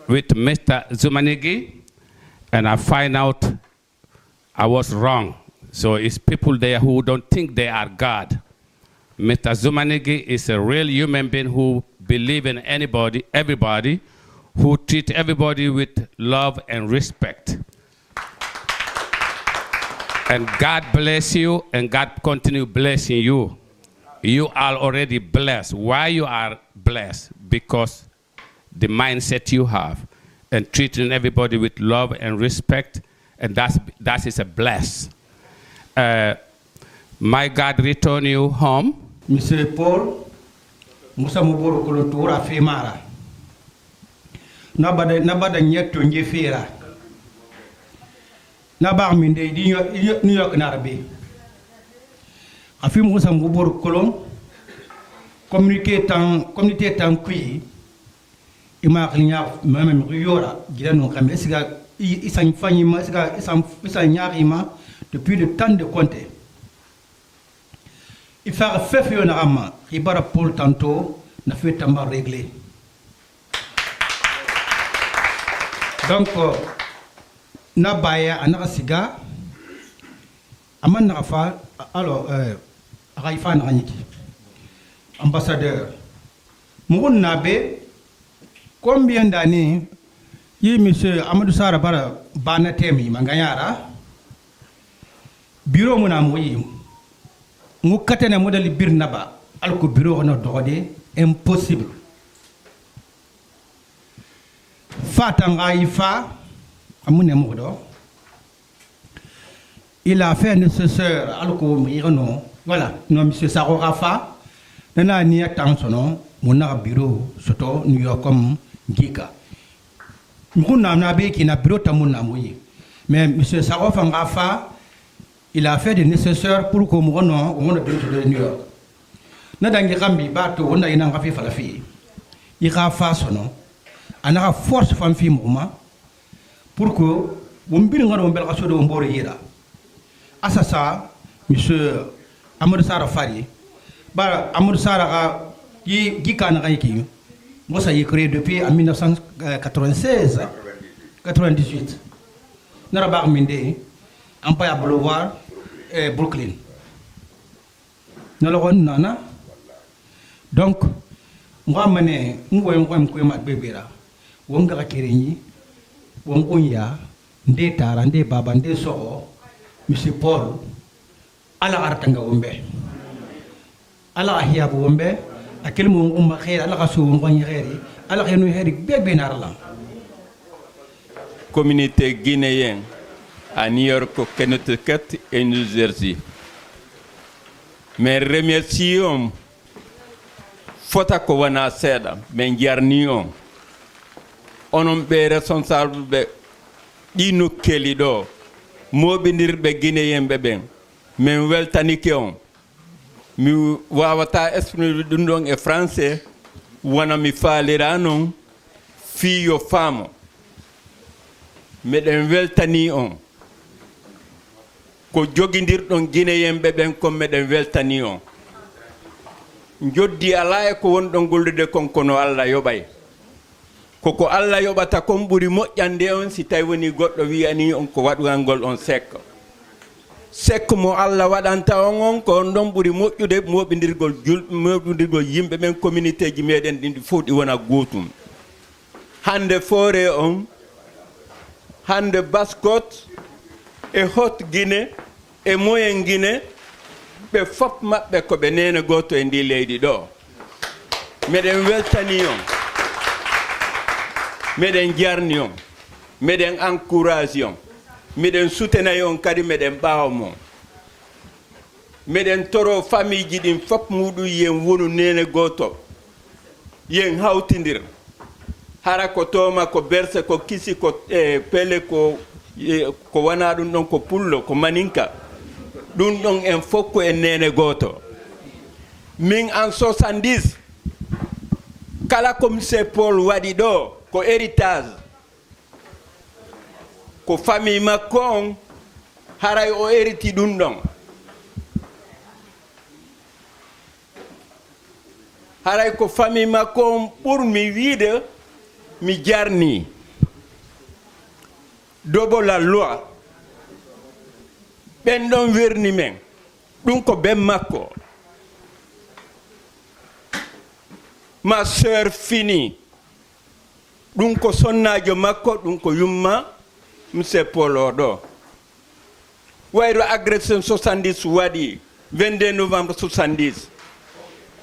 with Mr. Zumanigi, and I find out I was wrong. So it's people there who don't think they are God. Mr. Zumanigi is a real human being who believes in everybody, who treat everybody with love and respect. And God bless you, and God continue blessing you. You are already blessed. Why you are blessed? Because the mindset you have, and treating everybody with love and respect, and that is a bless. My God return you home. Monsieur Paul, Musa Muboro Kulutura Femara. Nabada nyeto njefira. Nabar minde di New York Narabi. Afi Musa Muboro Kolom, communauté tan kui, ima klinya même Riora, Gilano Kamesiga, Isan Fanyima, Isan Yarima, depuis le temps de compter. Il fait faire un rama, il va pour tantôt, n'a fait tamba réglé. Donc, Nabaya, Anarasiga, Aman Rafa, alors, Raifan Raniki, ambassadeur. Moun Nabe, combien d'années, y monsieur Amadou Sarabara, Banatemi, Mangayara, bureau Mounamouim. Nous katena modèle birnaba alko bureau na dode impossible fatanga ifa amune modo il a fait nécessaire alko mirno voilà non monsieur Saro Rafa nana ni attention mon bureau soto New York comme gika muna na be ki na bureau tamuna moyi mais monsieur Saro Rafa il a fait des nécessaires pour que nous on de New York. Na dangi kambi bato on a ina ngafi falafi. Ira faso no. Ana force fam fi mouma pour que on bir ngaro mbel kaso do mbore yira. Asasa monsieur Amadou Sara Fari. Ba Amadou Sara ga gi kana ga yiki. Moi ça y créé depuis en 1996 98. Nara bar minde Empire Boulevard Brooklyn. Nana. Donc, moi, je suis Wonga Kirini, Wongunya, Ndeta, Rande Baba, Nde Soro, Monsieur Paul, Ala Artanga Wombe. Ala Hia Wombe, à quel moment on m'a fait Ala Rassou, Wangeri, Ala Renou Heri, Bébé Narla. Communauté guinéenne à New York, Connecticut et New Jersey. Mais remercions Fota Kowana Seda, Benjarnion. On est responsable de Dino Kelido, Mobinir be Guinéen bébé, mais Weltanikion. mi wawata exprimer ɗum ɗon e français wona mi faalira noon fii yo faamo meɗen weltani on ko jogindirɗon guinéyemɓe ɓen kon meɗen weltani on joddi ala e ko wonɗon gollude kon kono Allah yoɓay koko Allah yoɓata kon ɓuri moƴƴande on si tawi woni goɗɗo wiyani on ko waɗugal ngol on sekka sekka mo Allah waɗanta on ko on ɗon ɓuri moƴƴude moɓindirgol yimɓe ɓen communauté ji meɗen ɗin ɗi fof ɗi wona gotum hande foore on hande Baskot e Haute Guinée e Moyen Guinée ɓe fof maɓɓe ko ɓe nene goto e ndi leydi ɗo meɗen weltani on meɗen jarni on meɗen encourage on meɗen soutenayi on kadi meɗen ɓaawa mon meɗen toro famille ji ɗin fof muɗum yen wonu nene goto yen hawtidir hara ko toma ko berse ko kisi ko pele ko wona ɗum ɗon ko pullo ko maninka ɗum ɗon en fof ko en nene goto min en 70 kala ko monsieur Paul waɗi ɗo ko héritage ko famille makko on haray o hériti ɗum ɗon haray ko famille makko on ɓurmi wiide mi jarni Dobo la loi ɓen ɗon werni men ɗum ko ben makko ma sœur fini ɗum ko sonnajo makko ɗum ko yumma monsieur Paul oɗo wayro agression 70 waɗi 22 novembre 70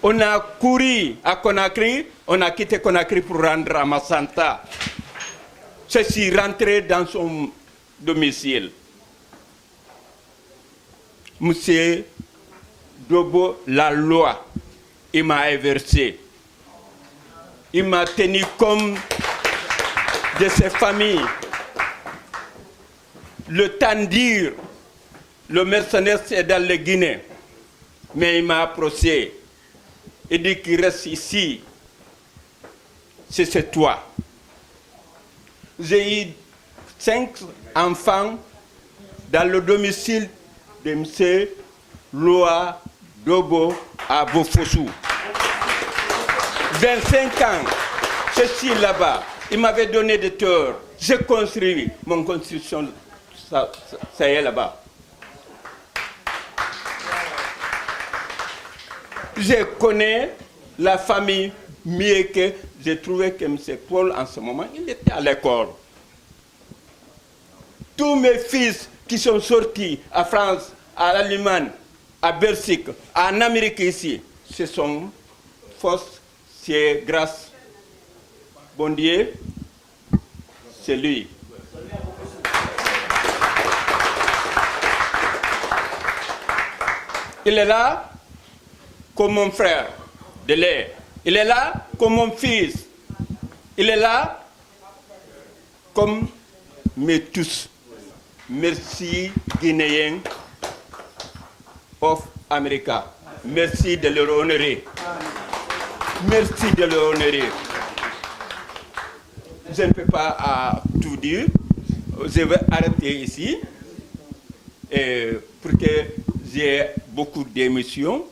on a couru à Conakry, on a quitté Conakry pour rendre à Massanta. Ceci rentré dans son domicile. Monsieur Dobo, la loi, il m'a inversé. Il m'a tenu comme de ses familles. Le temps de dire, le mercenaire c'est dans le Guinée, mais il m'a approché. Et dit qu'il reste ici, c'est toi. J'ai eu 5 enfants dans le domicile de M. Loa Dobo à Bofossou. 25 ans, je suis là-bas. Il m'avait donné des torts. J'ai construit mon construction, ça y est là-bas. Je connais la famille mieux que j'ai trouvé que M. Paul, en ce moment, il était à l'école. Tous mes fils qui sont sortis à France, à Allemagne, à Belgique, en Amérique ici, ce sont fausses, c'est grâce. Bon Dieu, c'est lui. Il est là comme mon frère de lait. Il est là comme mon fils. Il est là comme mes tous. Merci Guinéens of America. Merci de leur honorer. Merci de leur honorer. Je ne peux pas tout dire. Je vais arrêter ici pour que j'ai beaucoup d'émotions.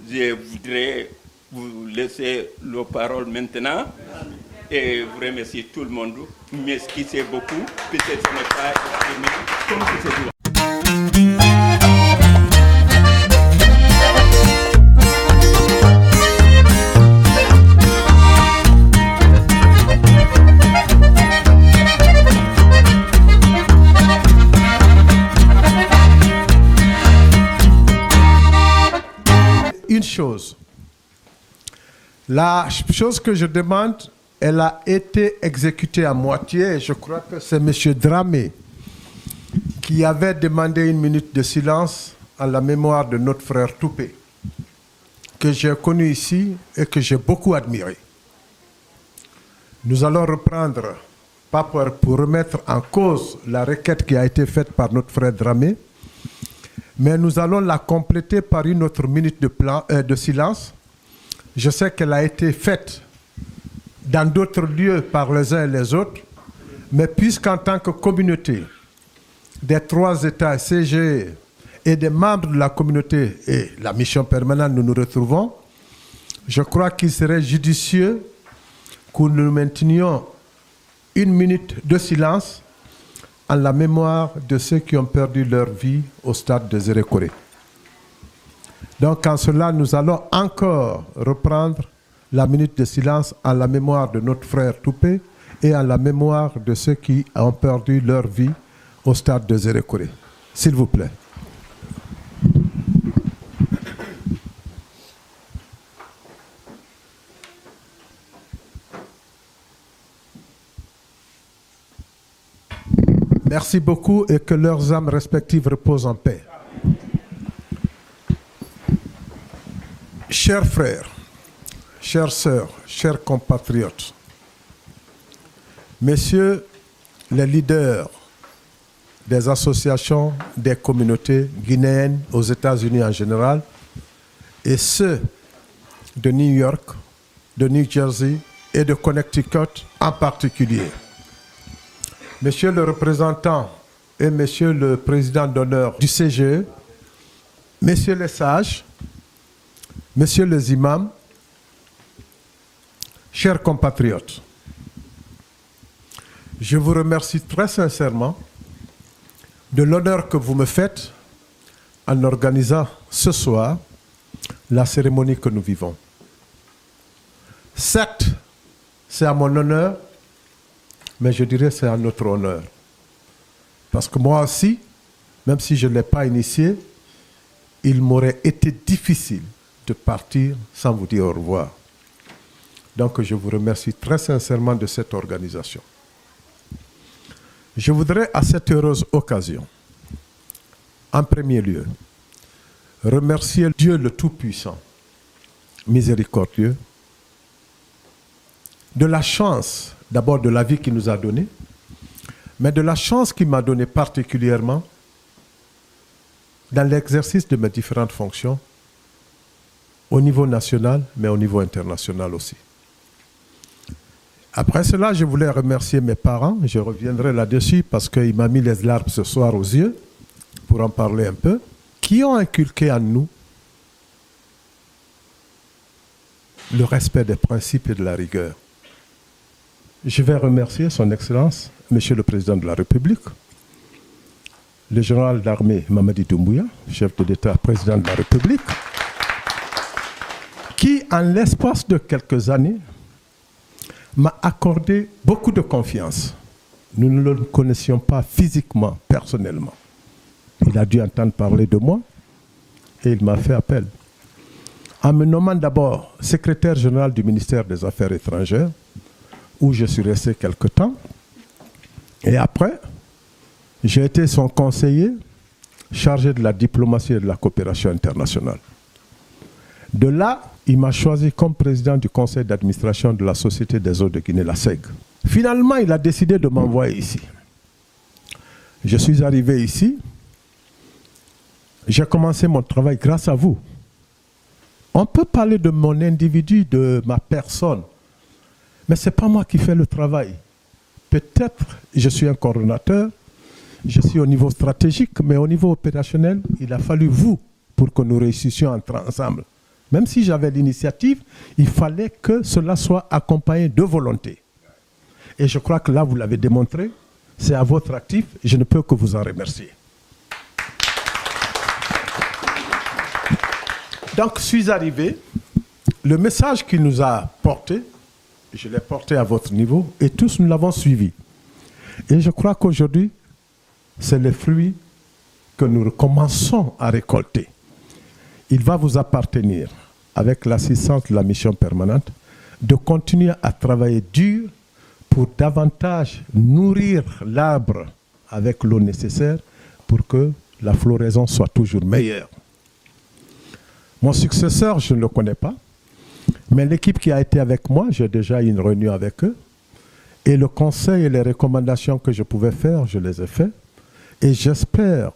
Je voudrais vous laisser la parole maintenant et vous remercier tout le monde. M'excusez beaucoup, peut-être ce n'est pas exprimé comme je dois. Une chose. La chose que je demande, elle a été exécutée à moitié. Je crois que c'est M. Dramé qui avait demandé 1 minute de silence à la mémoire de notre frère Toupé, que j'ai connu ici et que j'ai beaucoup admiré. Nous allons reprendre, pas pour remettre en cause la requête qui a été faite par notre frère Dramé, mais nous allons la compléter par une autre minute de silence. Je sais qu'elle a été faite dans d'autres lieux par les uns et les autres, mais puisqu'en tant que communauté des 3 États CGE et des membres de la communauté et la mission permanente, nous nous retrouvons, je crois qu'il serait judicieux que nous maintenions une minute de silence en la mémoire de ceux qui ont perdu leur vie au stade de Zérékoré. Donc en cela, nous allons encore reprendre la minute de silence en la mémoire de notre frère Toupé et en la mémoire de ceux qui ont perdu leur vie au stade de Zérékoré. S'il vous plaît. Merci beaucoup et que leurs âmes respectives reposent en paix. Chers frères, chères sœurs, chers compatriotes, messieurs les leaders des associations des communautés guinéennes aux États-Unis en général et ceux de New York, de New Jersey et de Connecticut en particulier. Monsieur le représentant et monsieur le président d'honneur du CGE, messieurs les sages, messieurs les imams, chers compatriotes, je vous remercie très sincèrement de l'honneur que vous me faites en organisant ce soir la cérémonie que nous vivons. Certes, c'est à mon honneur, mais je dirais c'est à notre honneur. Parce que moi aussi, même si je ne l'ai pas initié, il m'aurait été difficile de partir sans vous dire au revoir. Donc je vous remercie très sincèrement de cette organisation. Je voudrais à cette heureuse occasion, en premier lieu, remercier Dieu le Tout-Puissant, miséricordieux, de la chance, d'abord de la vie qu'il nous a donnée, mais de la chance qu'il m'a donnée particulièrement dans l'exercice de mes différentes fonctions, au niveau national, mais au niveau international aussi. Après cela, je voulais remercier mes parents, je reviendrai là-dessus parce qu'il m'a mis les larmes ce soir aux yeux, pour en parler un peu, qui ont inculqué en nous le respect des principes et de la rigueur. Je vais remercier son Excellence, Monsieur le Président de la République, le général d'armée Mamadi Doumbouya, chef de l'État, Président de la République, qui, en l'espace de quelques années, m'a accordé beaucoup de confiance. Nous ne le connaissions pas physiquement, personnellement. Il a dû entendre parler de moi et il m'a fait appel. En me nommant d'abord secrétaire général du ministère des Affaires étrangères, où je suis resté quelque temps. Et après, j'ai été son conseiller chargé de la diplomatie et de la coopération internationale. De là, il m'a choisi comme président du conseil d'administration de la Société des eaux de Guinée, la SEG. Finalement, il a décidé de m'envoyer ici. Je suis arrivé ici. J'ai commencé mon travail grâce à vous. On peut parler de mon individu, de ma personne, mais ce n'est pas moi qui fais le travail. Peut-être je suis un coordonnateur, je suis au niveau stratégique, mais au niveau opérationnel, il a fallu vous pour que nous réussissions ensemble. Même si j'avais l'initiative, il fallait que cela soit accompagné de volonté. Et je crois que là, vous l'avez démontré, c'est à votre actif, je ne peux que vous en remercier. Donc, je suis arrivé, le message qu'il nous a porté, je l'ai porté à votre niveau, et tous nous l'avons suivi. Et je crois qu'aujourd'hui, c'est le fruit que nous recommençons à récolter. Il va vous appartenir, avec l'assistance de la mission permanente, de continuer à travailler dur pour davantage nourrir l'arbre avec l'eau nécessaire pour que la floraison soit toujours meilleure. Mon successeur, je ne le connais pas, mais l'équipe qui a été avec moi, j'ai déjà eu une réunion avec eux, et le conseil et les recommandations que je pouvais faire, je les ai faites, et j'espère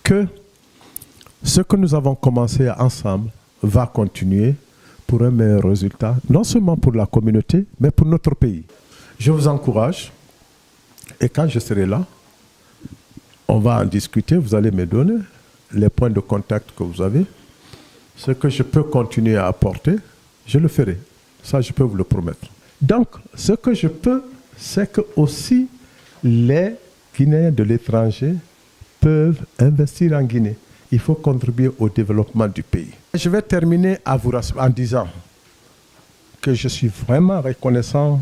que Ce que nous avons commencé ensemble va continuer pour un meilleur résultat, non seulement pour la communauté, mais pour notre pays. Je vous encourage, et quand je serai là, on va en discuter, vous allez me donner les points de contact que vous avez. Ce que je peux continuer à apporter, je le ferai. Ça, je peux vous le promettre. Donc, ce que je peux, c'est que aussi les Guinéens de l'étranger peuvent investir en Guinée. Il faut contribuer au développement du pays. Je vais terminer en disant que je suis vraiment reconnaissant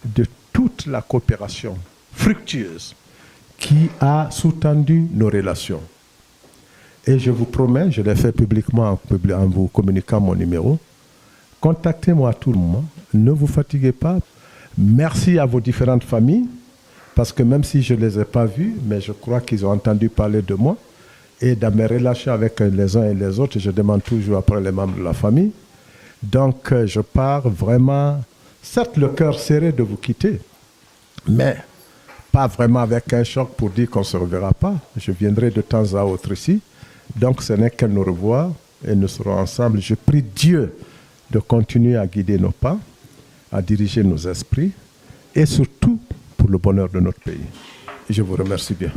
de toute la coopération fructueuse qui a sous-tendu nos relations. Et je vous promets, je l'ai fait publiquement en vous communiquant mon numéro, contactez-moi à tout moment, ne vous fatiguez pas. Merci à vos différentes familles, parce que même si je ne les ai pas vus, mais je crois qu'ils ont entendu parler de moi. Et dans mes relations avec les uns et les autres, je demande toujours après les membres de la famille. Donc je pars vraiment, certes le cœur serré de vous quitter, mais pas vraiment avec un choc pour dire qu'on ne se reverra pas. Je viendrai de temps à autre ici. Donc ce n'est qu'à nous revoir et nous serons ensemble. Je prie Dieu de continuer à guider nos pas, à diriger nos esprits et surtout pour le bonheur de notre pays. Et je vous remercie bien.